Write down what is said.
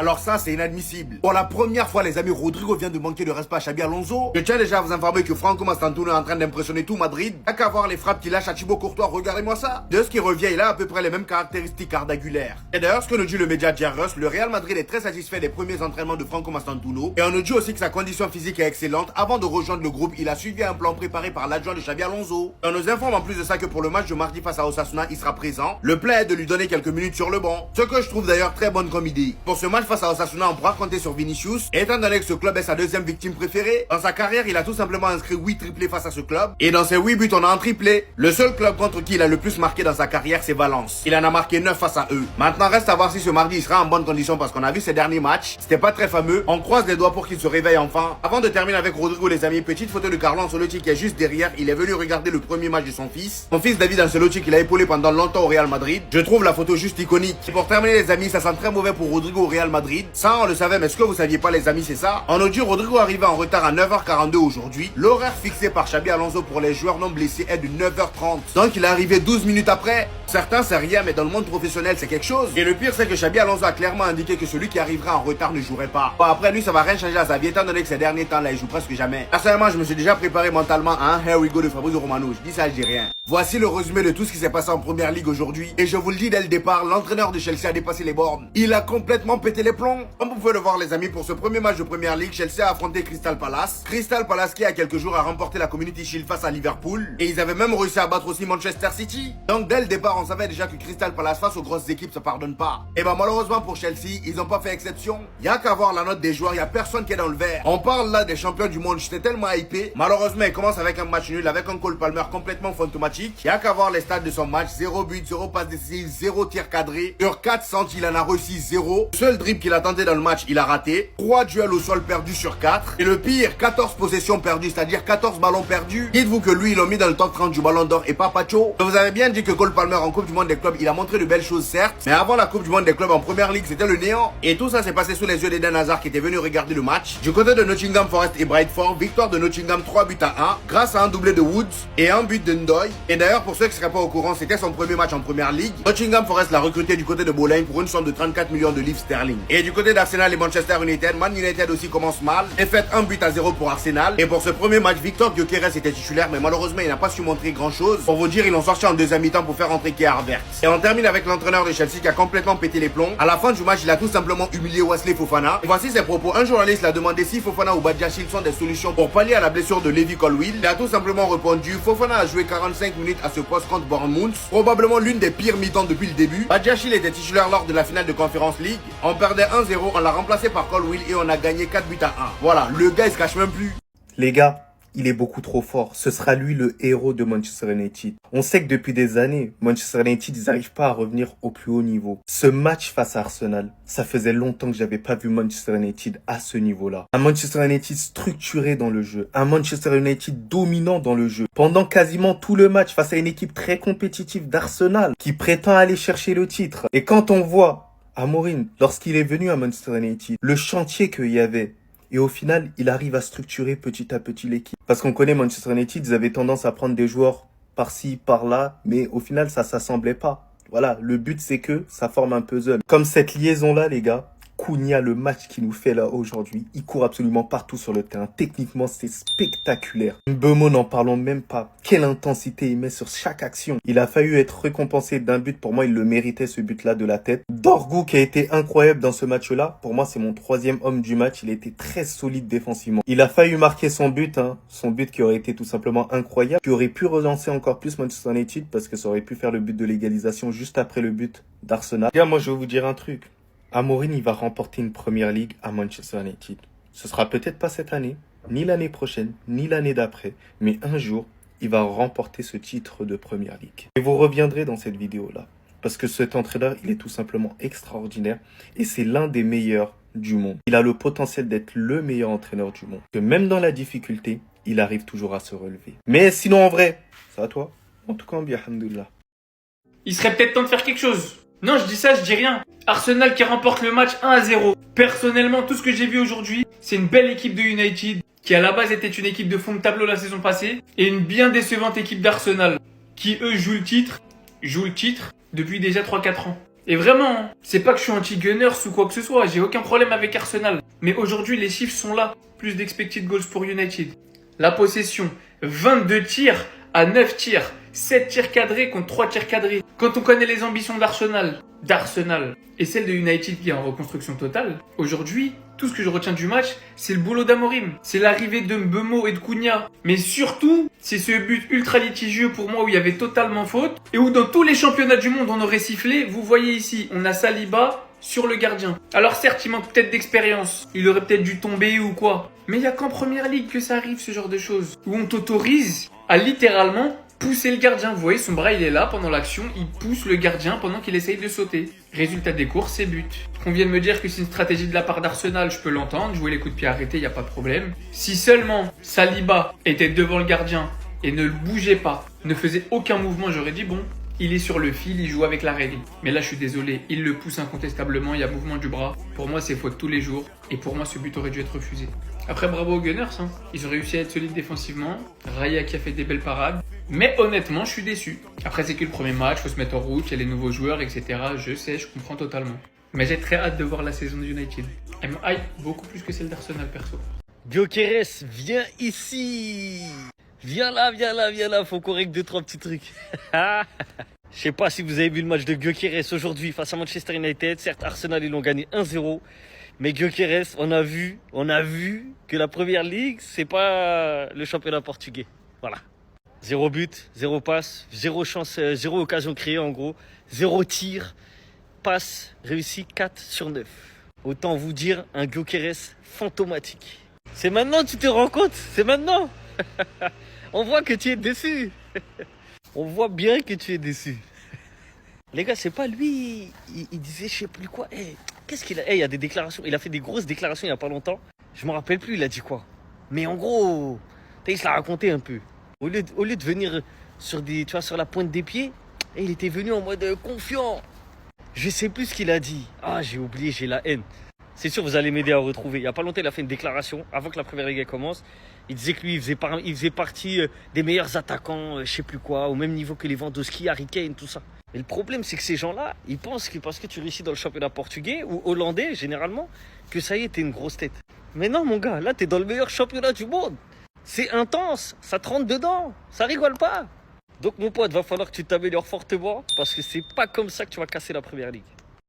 Alors ça, c'est inadmissible. Pour la première fois, les amis, Rodrigo vient de manquer de respect à Xabi Alonso. Je tiens déjà à vous informer que Franco Mastantuono est en train d'impressionner tout Madrid. T'as qu'à voir les frappes qu'il lâche à Thibaut Courtois, regardez-moi ça. De ce qui revient, il a à peu près les mêmes caractéristiques cardagulaires. Et d'ailleurs, ce que nous dit le média Jerus, le Real Madrid est très satisfait des premiers entraînements de Franco Mastantuono. Et on nous dit aussi que sa condition physique est excellente. Avant de rejoindre le groupe, il a suivi un plan préparé par l'adjoint de Xabi Alonso. On nous informe en plus de ça que pour le match de mardi face à Osasuna, il sera présent. Le plan est de lui donner quelques minutes sur le banc. Ce que je trouve d'ailleurs très bonne comme idée. Pour ce match face à Osasuna, on pourra compter sur Vinicius. Et étant donné que ce club est sa deuxième victime préférée, dans sa carrière, il a tout simplement inscrit 8 triplés face à ce club. Et dans ses 8 buts, on a un triplé. Le seul club contre qui il a le plus marqué dans sa carrière, c'est Valence. Il en a marqué 9 face à eux. Maintenant, reste à voir si ce mardi, il sera en bonne condition parce qu'on a vu ses derniers matchs. C'était pas très fameux. On croise les doigts pour qu'il se réveille enfin. Avant de terminer avec Rodrigo, les amis, petite photo de Carlo Ancelotti qui est juste derrière. Il est venu regarder le premier match de son fils. Son fils David Ancelotti qu'il a épaulé pendant longtemps au Real Madrid. Je trouve la photo juste iconique. Et pour terminer, les amis, ça sent très mauvais pour Rodrigo au Real Madrid. Ça, on le savait, mais est-ce que vous saviez pas, les amis, c'est ça? En audio, Rodrigo arrivait en retard à 9h42 aujourd'hui. L'horaire fixé par Xabi Alonso pour les joueurs non blessés est de 9h30. Donc, il est arrivé 12 minutes après. Certains, c'est rien, mais dans le monde professionnel, c'est quelque chose. Et le pire, c'est que Xabi Alonso a clairement indiqué que celui qui arrivera en retard ne jouerait pas. Bon, après, lui, ça va rien changer à sa vie, étant donné que ces derniers temps-là, il joue presque jamais. Personnellement, je me suis déjà préparé mentalement à un Here we go de Fabrizio Romano. Je dis ça, je dis rien. Voici le résumé de tout ce qui s'est passé en première ligue aujourd'hui. Et je vous le dis dès le départ, l'entraîneur de Chelsea a dépassé les bornes. Il a complètement pété les plombs. Comme vous pouvez le voir, les amis, pour ce premier match de première ligue, Chelsea a affronté Crystal Palace. Crystal Palace qui, il y a quelques jours, a remporté la Community Shield face à Liverpool. Et ils avaient même réussi à battre aussi Manchester City. Donc, dès le départ, on savait déjà que Crystal Palace face aux grosses équipes se pardonne pas. Et ben, malheureusement pour Chelsea, ils n'ont pas fait exception. Il y a qu'à voir la note des joueurs, il y a personne qui est dans le vert. On parle là des champions du monde, j'étais tellement hypé. Malheureusement, il commence avec un match nul, avec un Cole Palmer complètement fantomatique. Il y a qu'à voir les stats de son match, 0 but, 0 passe décisive, 0 tir cadré. Sur 4 centres, il en a réussi 0. Seul dribble qu'il a tenté dans le match, il a raté. 3 duels au sol perdus sur 4. Et le pire, 14 possessions perdues, c'est-à-dire 14 ballons perdus. Dites-vous que lui, ils l'ont mis dans le top 30 du ballon d'or et pas Pacho. Vous avez bien dit que Cole Palmer en Coupe du Monde des clubs, il a montré de belles choses certes. Mais avant la Coupe du Monde des clubs en première ligue, c'était le néant. Et tout ça s'est passé sous les yeux d'Eden Hazard qui était venu regarder le match. Du côté de Nottingham Forest et Brightford, victoire de Nottingham 3 buts à 1 grâce à un doublé de Woods et un but de Ndoye. Et d'ailleurs, pour ceux qui ne seraient pas au courant, c'était son premier match en première ligue. Nottingham Forest l'a recruté du côté de Boulogne pour une somme de 34 millions de livres sterling. Et du côté d'Arsenal et Manchester United, Man United aussi commence mal. Défaite 1 but à 0 pour Arsenal. Et pour ce premier match, Victor Gyökeres était titulaire, mais malheureusement, il n'a pas su montrer grand chose. Pour vous dire, ils l'ont sorti en deuxième mi-temps pour faire rentrer Kai Havertz. Et on termine avec l'entraîneur de Chelsea qui a complètement pété les plombs. À la fin du match, il a tout simplement humilié Wesley Fofana. Et voici ses propos. Un journaliste l'a demandé si Fofana ou Badiashile sont des solutions pour pallier à la blessure de Levi Colwill. Il a tout simplement répondu: Fofana a joué 45 minutes à ce poste contre Bournemouth. Probablement l'une des pires mi-temps depuis le début. Badiashile était titulaire lors de la finale de Conference League. On perdait 1-0, on l'a remplacé par Colwill et on a gagné 4 buts à 1. Voilà, le gars il se cache même plus. Les gars, il est beaucoup trop fort. Ce sera lui le héros de Manchester United. On sait que depuis des années, Manchester United, ils n'arrivent pas à revenir au plus haut niveau. Ce match face à Arsenal, ça faisait longtemps que j'avais pas vu Manchester United à ce niveau-là. Un Manchester United structuré dans le jeu. Un Manchester United dominant dans le jeu. Pendant quasiment tout le match face à une équipe très compétitive d'Arsenal qui prétend aller chercher le titre. Et quand on voit Amorim, lorsqu'il est venu à Manchester United, le chantier qu'il y avait, et au final, il arrive à structurer petit à petit l'équipe. Parce qu'on connaît Manchester United, ils avaient tendance à prendre des joueurs par-ci, par-là, mais au final, ça s'assemblait pas. Voilà, le but, c'est que ça forme un puzzle. Comme cette liaison-là, les gars, Cunha, le match qu'il nous fait là aujourd'hui, il court absolument partout sur le terrain. Techniquement, c'est spectaculaire. Mbeumo, n'en parlons même pas. Quelle intensité il met sur chaque action. Il a failli être récompensé d'un but. Pour moi, il le méritait, ce but-là, de la tête. Dorgu, qui a été incroyable dans ce match-là. Pour moi, c'est mon troisième homme du match. Il a été très solide défensivement. Il a failli marquer son but, son but qui aurait été tout simplement incroyable, qui aurait pu relancer encore plus Manchester United parce que ça aurait pu faire le but de l'égalisation juste après le but d'Arsenal. Regarde, moi, je vais vous dire un truc. Amorim, il va remporter une première ligue à Manchester United. Ce sera peut-être pas cette année, ni l'année prochaine, ni l'année d'après, mais un jour, il va remporter ce titre de première ligue. Et vous reviendrez dans cette vidéo-là, parce que cet entraîneur, il est tout simplement extraordinaire et c'est l'un des meilleurs du monde. Il a le potentiel d'être le meilleur entraîneur du monde. Que même dans la difficulté, il arrive toujours à se relever. Mais sinon, en vrai, ça à toi. En tout cas, bien, alhamdoulilah. Il serait peut-être temps de faire quelque chose. Non, je dis ça, je dis rien. Arsenal qui remporte le match 1-0. Personnellement, tout ce que j'ai vu aujourd'hui, c'est une belle équipe de United qui à la base était une équipe de fond de tableau la saison passée et une bien décevante équipe d'Arsenal qui eux jouent le titre depuis déjà 3-4 ans. Et vraiment, c'est pas que je suis anti-Gunners ou quoi que ce soit, j'ai aucun problème avec Arsenal. Mais aujourd'hui, les chiffres sont là. Plus d'expected goals pour United. La possession, 22 tirs à 9 tirs. 7 tirs cadrés contre 3 tirs cadrés. Quand on connaît les ambitions d'Arsenal et celles de United qui est en reconstruction totale, aujourd'hui, tout ce que je retiens du match, c'est le boulot d'Amorim. C'est l'arrivée de Mbeumo et de Cunha. Mais surtout, c'est ce but ultra litigieux pour moi où il y avait totalement faute et où dans tous les championnats du monde on aurait sifflé. Vous voyez ici, on a Saliba sur le gardien. Alors certes, il manque peut-être d'expérience. Il aurait peut-être dû tomber ou quoi. Mais il n'y a qu'en première ligue que ça arrive ce genre de choses. Où on t'autorise à littéralement pousser le gardien. Vous voyez, son bras il est là pendant l'action, il pousse le gardien pendant qu'il essaye de sauter. Résultat des courses, c'est but. Qu'on vienne me dire que c'est une stratégie de la part d'Arsenal, je peux l'entendre, jouer les coups de pied arrêtés, il n'y a pas de problème. Si seulement Saliba était devant le gardien et ne le bougeait pas, ne faisait aucun mouvement, j'aurais dit bon, il est sur le fil, il joue avec la règle. Mais là, je suis désolé, il le pousse incontestablement, il y a mouvement du bras. Pour moi, c'est faute tous les jours. Et pour moi, ce but aurait dû être refusé. Après, bravo aux Gunners. Ils ont réussi à être solides défensivement. Raya qui a fait des belles parades. Mais honnêtement, je suis déçu. Après, c'est que le premier match, faut se mettre en route, il y a les nouveaux joueurs, etc. Je sais, je comprends totalement. Mais j'ai très hâte de voir la saison de United. Elle me hype beaucoup plus que celle d'Arsenal, perso. Gyökeres, viens ici. Viens là, faut qu'on règle 2-3 petits trucs. Je sais pas si vous avez vu le match de Gyökeres aujourd'hui face à Manchester United. Certes, Arsenal, ils l'ont gagné 1-0. Mais Gyökeres, on a vu que la première ligue, c'est pas le championnat portugais. Voilà. 0 but, 0 passe, 0 chance, 0 occasion créée en gros. 0 tir, passe réussi 4 sur 9. Autant vous dire un Gyökeres fantomatique. C'est maintenant que tu te rends compte, c'est maintenant. On voit que tu es déçu. On voit bien que tu es déçu. Les gars, c'est pas lui. Il disait je sais plus quoi. Qu'est-ce qu'il a. Il y a des déclarations. Il a fait des grosses déclarations il y a pas longtemps. Je me rappelle plus, il a dit quoi. Mais en gros, il se l'a raconté un peu. Au lieu de venir sur la pointe des pieds, il était venu en mode confiant. Je sais plus ce qu'il a dit. Ah, j'ai oublié, j'ai la haine. C'est sûr, vous allez m'aider à retrouver. Il y a pas longtemps, il a fait une déclaration avant que la première ligue commence. Il disait que lui, il faisait partie des meilleurs attaquants, je sais plus quoi, au même niveau que Lewandowski, Harry Kane, tout ça. Mais le problème, c'est que ces gens-là, ils pensent que parce que tu réussis dans le championnat portugais ou hollandais, généralement, que ça y est, t'es une grosse tête. Mais non, mon gars, là, t'es dans le meilleur championnat du monde. C'est intense, ça te rentre dedans, ça rigole pas. Donc, mon pote, va falloir que tu t'améliores fortement parce que c'est pas comme ça que tu vas casser la première ligue.